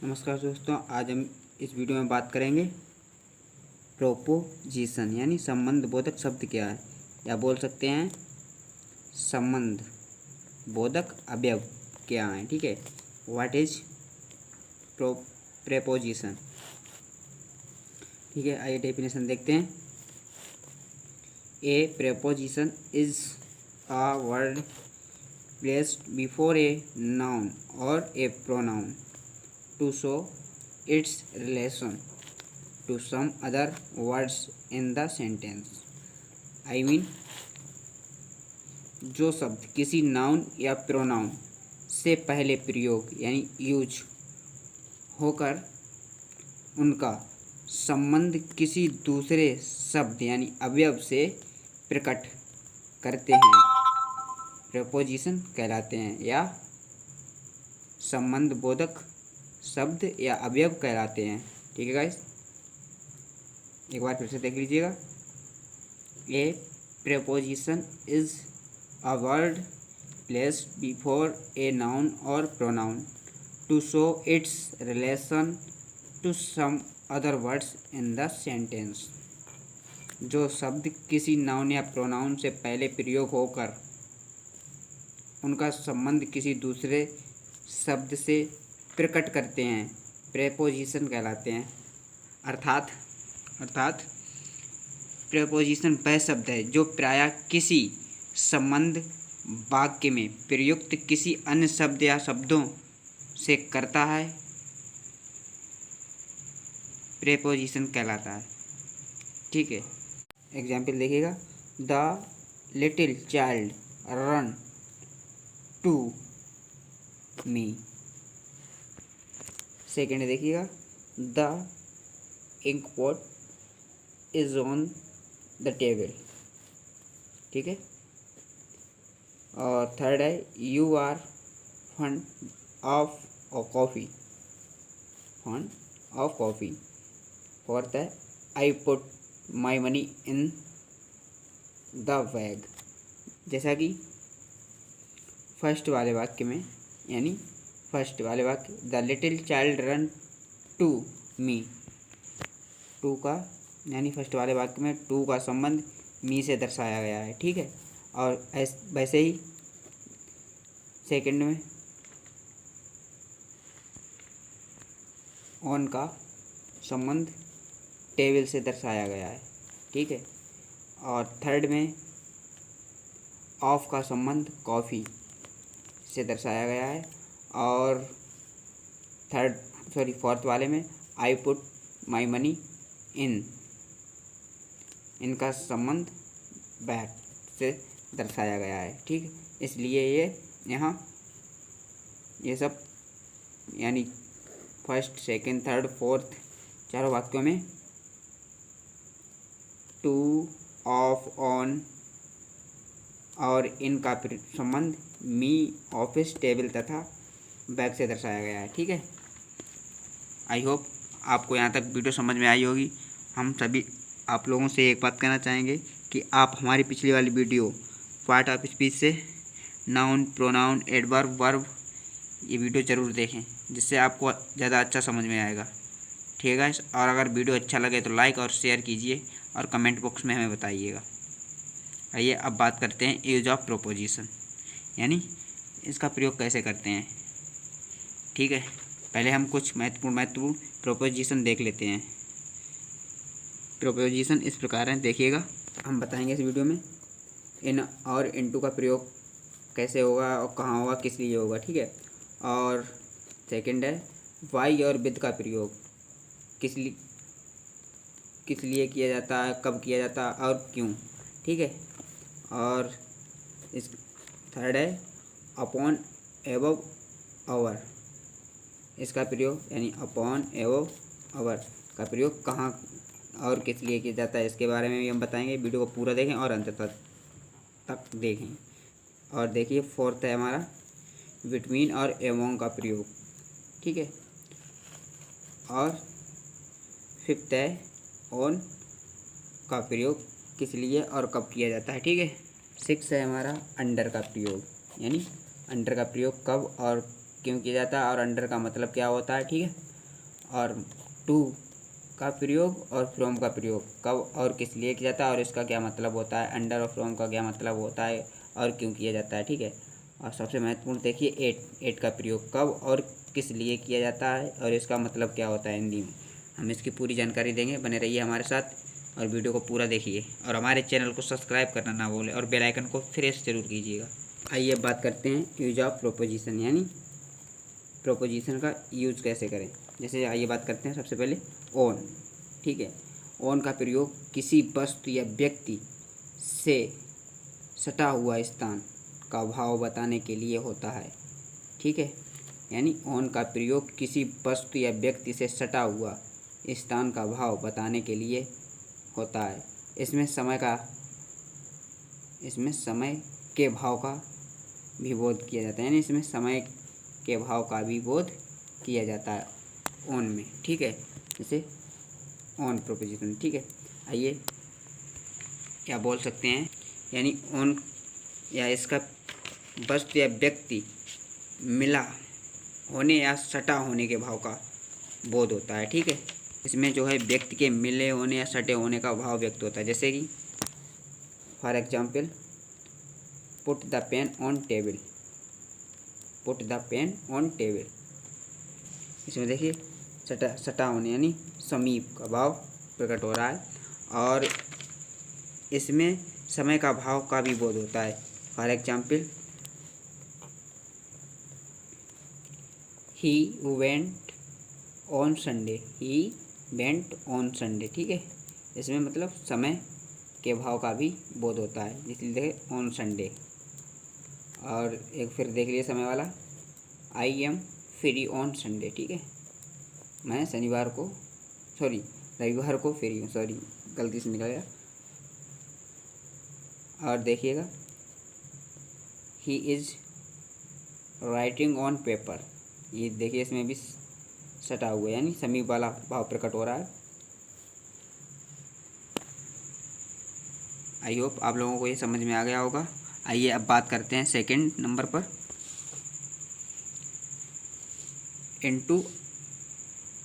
नमस्कार दोस्तों, आज हम इस वीडियो में बात करेंगे प्रोपोजिशन यानी संबंध बोधक शब्द क्या है, या बोल सकते हैं संबंध बोधक अवयव क्या है। ठीक है, व्हाट इज प्रेपोजिशन। ठीक है, आइए डेफिनेशन देखते हैं। A preposition is a word placed before a noun और a pronoun to show its relation to some other words in the sentence। I mean, जो शब्द किसी नाउन या प्रोनाउन से पहले प्रयोग यानी यूज होकर उनका संबंध किसी दूसरे शब्द यानी अवयव से प्रकट करते हैं, प्रेपोजिशन कहलाते हैं या संबंध बोधक शब्द या अवयव कहलाते हैं। ठीक है गाइस, एक बार फिर से देख लीजिएगा। A preposition is a word placed before a noun और pronoun to show its relation to some other words in the sentence. जो शब्द किसी नाउन या प्रोनाउन से पहले प्रयोग होकर उनका संबंध किसी दूसरे शब्द से प्रकट करते हैं, प्रेपोजिशन कहलाते हैं। अर्थात प्रेपोजिशन वह शब्द है जो प्रायः किसी संबंध वाक्य में प्रयुक्त किसी अन्य शब्द या शब्दों से करता है, प्रेपोजिशन कहलाता है। ठीक है, एग्जाम्पल देखिएगा। The little child run to me. Second देखिएगा, the ink pot is on the table. ठीक है, और थर्ड है you are fond of coffee, fond of coffee. Fourth है I put my money in the bag. जैसा कि first वाले वाक्य में यानी फर्स्ट वाले वाक्य the little child run to me, to का यानी फर्स्ट वाले वाक्य में टू का संबंध मी से दर्शाया गया है। ठीक है, और वैसे ही सेकंड में ऑन का संबंध टेबल से दर्शाया गया है। ठीक है, और थर्ड में ऑफ का संबंध कॉफ़ी से दर्शाया गया है, और फोर्थ वाले में आई पुट माई मनी इन, इनका संबंध बैग से दर्शाया गया है। ठीक है, इसलिए ये सब यानी फर्स्ट सेकंड थर्ड फोर्थ चारों वाक्यों में टू, ऑफ, ऑन और इनका संबंध मी, ऑफिस, टेबल तथा बैग से दर्शाया गया है। ठीक है, आई होप आपको यहाँ तक वीडियो समझ में आई होगी। हम सभी आप लोगों से एक बात कहना चाहेंगे कि आप हमारी पिछली वाली वीडियो पार्ट ऑफ स्पीच से नाउन, प्रोनाउन, एडवर्ब, वर्ब ये वीडियो ज़रूर देखें, जिससे आपको ज़्यादा अच्छा समझ में आएगा। ठीक है गाइस, और अगर वीडियो अच्छा लगे तो लाइक और शेयर कीजिए और कमेंट बॉक्स में हमें बताइएगा। आइए अब बात करते हैं यूज ऑफ प्रोपोजिशन यानी इसका प्रयोग कैसे करते हैं। ठीक है, पहले हम कुछ महत्वपूर्ण प्रोपोजिशन देख लेते हैं। प्रोपोजिशन इस प्रकार है, देखिएगा। हम बताएंगे इस वीडियो में इन और इनटू का प्रयोग कैसे होगा और कहाँ होगा, किस लिए होगा। ठीक है, और सेकंड है वाई और विद का प्रयोग किस लिए किया जाता है, कब किया जाता है और क्यों। ठीक है, और इस थर्ड है अपॉन, एबव, ओवर, इसका प्रयोग यानी अपॉन, एबव, ओवर का प्रयोग कहाँ और किस लिए किया जाता है, इसके बारे में भी हम बताएंगे। वीडियो को पूरा देखें और अंत तक देखें। और देखिए फोर्थ है हमारा बिटवीन और एमोंग का प्रयोग। ठीक है, और फिफ्थ है ऑन का प्रयोग किस लिए और कब किया जाता है। ठीक है, सिक्स है हमारा अंडर का प्रयोग यानी अंडर का प्रयोग कब और क्यों किया जाता है और अंडर का मतलब क्या होता है। ठीक है, और टू का प्रयोग और फ्रॉम का प्रयोग कब और किस लिए किया जाता है और इसका क्या मतलब होता है, अंडर और फ्रॉम का क्या मतलब होता है और क्यों किया जाता है। ठीक है, और सबसे महत्वपूर्ण देखिए एट का प्रयोग कब और किस लिए किया जाता है और इसका मतलब क्या होता है हिंदी में। हम इसकी पूरी जानकारी देंगे, बने रहिए हमारे साथ और वीडियो को पूरा देखिए और हमारे चैनल को सब्सक्राइब करना ना भूलें और बेल आइकन को प्रेस जरूर कीजिएगा। आइए बात करते हैं यूज ऑफ प्रोपोजिशन, यानी प्रोपोजिशन का यूज कैसे करें। जैसे आइए बात करते हैं सबसे पहले ऑन। ठीक है, ऑन का प्रयोग किसी वस्तु या व्यक्ति से सटा हुआ स्थान का भाव बताने के लिए होता है। ठीक है, यानी ऑन का प्रयोग किसी वस्तु या व्यक्ति से सटा हुआ स्थान का भाव बताने के लिए होता है। इसमें समय के भाव का भी बोध किया जाता है, यानी इसमें समय के भाव का भी बोध किया जाता है ऑन में। ठीक है, जैसे ऑन प्रोपोजिशन। ठीक है, आइए क्या बोल सकते हैं, यानी ऑन या इसका वस्तु या व्यक्ति मिला होने या सटा होने के भाव का बोध होता है। ठीक है, इसमें जो है व्यक्ति के मिले होने या सटे होने का भाव व्यक्त होता है। जैसे कि for example put the pain on table, put the pain on table. इसमें देखिए सटा होने यानी समीप का भाव प्रकट हो रहा है और इसमें समय का भाव का भी बोध होता है। For example he went on Sunday, he went on Sunday. ठीक है, इसमें मतलब समय के भाव का भी बोध होता है, इसलिए देखें ऑन संडे। और एक फिर देख लिए समय वाला, I am free on Sunday. ठीक है, मैं रविवार को फ्री हूँ, सॉरी गलती से निकल गया। और देखिएगा he is writing on paper, ये देखिए इसमें भी सटा हुआ यानी समीप वाला भाव प्रकट हो रहा है। आई होप आप लोगों को ये समझ में आ गया होगा। आइए अब बात करते हैं सेकंड नंबर पर, इनटू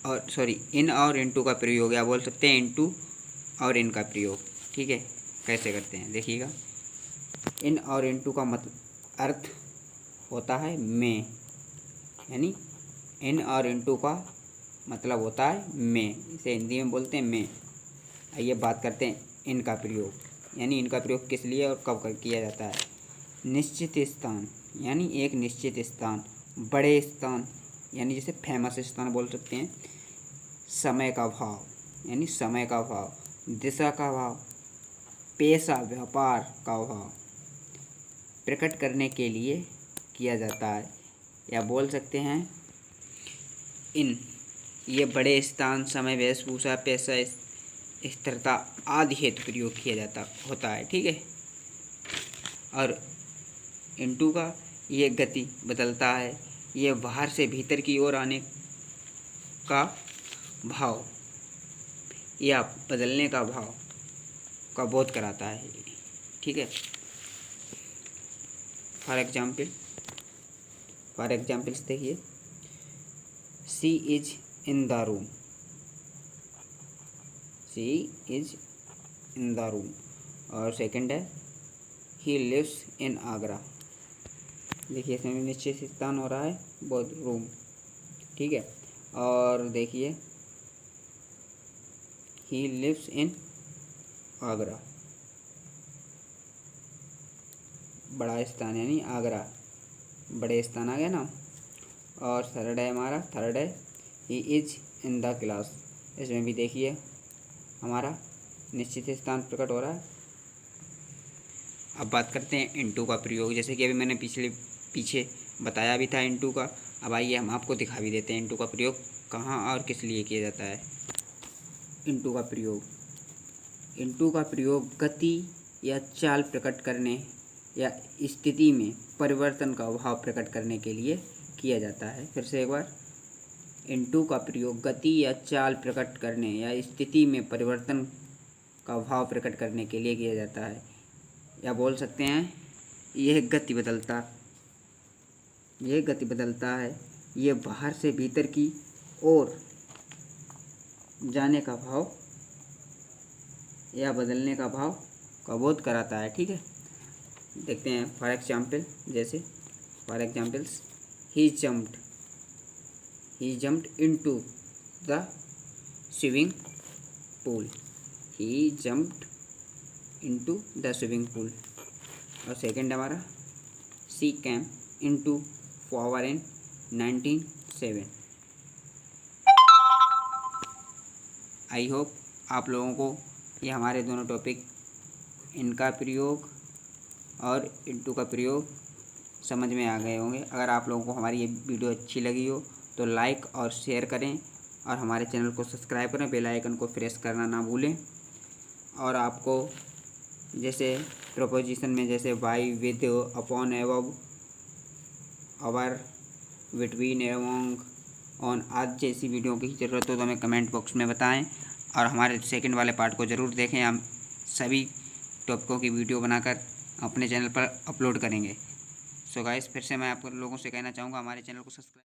और इन और इनटू का प्रयोग, या बोल सकते हैं इनटू और इन का प्रयोग। ठीक है, कैसे करते हैं देखिएगा। इन और इनटू का अर्थ होता है में, यानी इन और इनटू का मतलब होता है में, इसे हिंदी में बोलते हैं में। आइए बात करते हैं इन का प्रयोग, यानी इनका प्रयोग किस लिए और कब किया जाता है। निश्चित स्थान, यानी एक निश्चित स्थान, बड़े स्थान यानी जैसे फेमस स्थान बोल सकते हैं। समय का भाव, यानी समय का भाव, दिशा का भाव, पेशा व्यापार का भाव प्रकट करने के लिए किया जाता है, या बोल सकते हैं इन ये बड़े स्थान, समय, वेशभूषा, पेशा, स्थिरता आदि हेतु प्रयोग किया जाता होता है। ठीक है, और इनटू का ये गति बदलता है, ये बाहर से भीतर की ओर आने का भाव या बदलने का भाव का बोध कराता है। ठीक है, फॉर एग्जाम्पल देखिए, she is in the room, she is in the room. और सेकंड है ही लिव्स इन आगरा, देखिए इसमें निश्चित स्थान हो रहा है बोध रूम। ठीक है, और देखिए ही लिव्स इन आगरा, बड़ा स्थान यानी आगरा, बड़े स्थान आ गया ना। और थर्ड है he is in the class, इसमें भी देखिए हमारा निश्चित स्थान प्रकट हो रहा है। अब बात करते हैं इनटू का प्रयोग, जैसे कि अभी मैंने पीछे बताया भी था इनटू का। अब आइए हम आपको दिखा भी देते हैं इनटू का प्रयोग कहाँ और किस लिए किया जाता है। इनटू का प्रयोग गति या चाल प्रकट करने या स्थिति में परिवर्तन का भाव प्रकट करने के लिए किया जाता है। फिर से एक बार, इनटू का प्रयोग गति या चाल प्रकट करने या स्थिति में परिवर्तन का भाव प्रकट करने के लिए किया जाता है, या बोल सकते हैं यह गति बदलता है, ये बाहर से भीतर की ओर जाने का भाव या बदलने का भाव का बोध कराता है। ठीक है, देखते हैं फॉर एग्जाम्पल, जैसे for examples, he jumped into the swimming pool, he jumped into the swimming pool. और सेकंड हमारा, she came into power in 1907। I hope आप लोगों को ये हमारे दोनों टॉपिक, इनका प्रयोग और इनटू का प्रयोग समझ में आ गए होंगे। अगर आप लोगों को हमारी ये वीडियो अच्छी लगी हो तो लाइक और शेयर करें और हमारे चैनल को सब्सक्राइब करें, बेल आइकन को प्रेस करना ना भूलें। और आपको जैसे प्रोपोजिशन में जैसे by, with, upon, above, over, between, among, on आज जैसी वीडियो की ज़रूरत हो तो हमें कमेंट बॉक्स में बताएं। और हमारे सेकंड वाले पार्ट को ज़रूर देखें, हम सभी टॉपिकों की वीडियो बनाकर अपने चैनल पर अपलोड करेंगे। सो गाइस, फिर से मैं आप लोगों से कहना चाहूँगा हमारे चैनल को सब्सक्राइब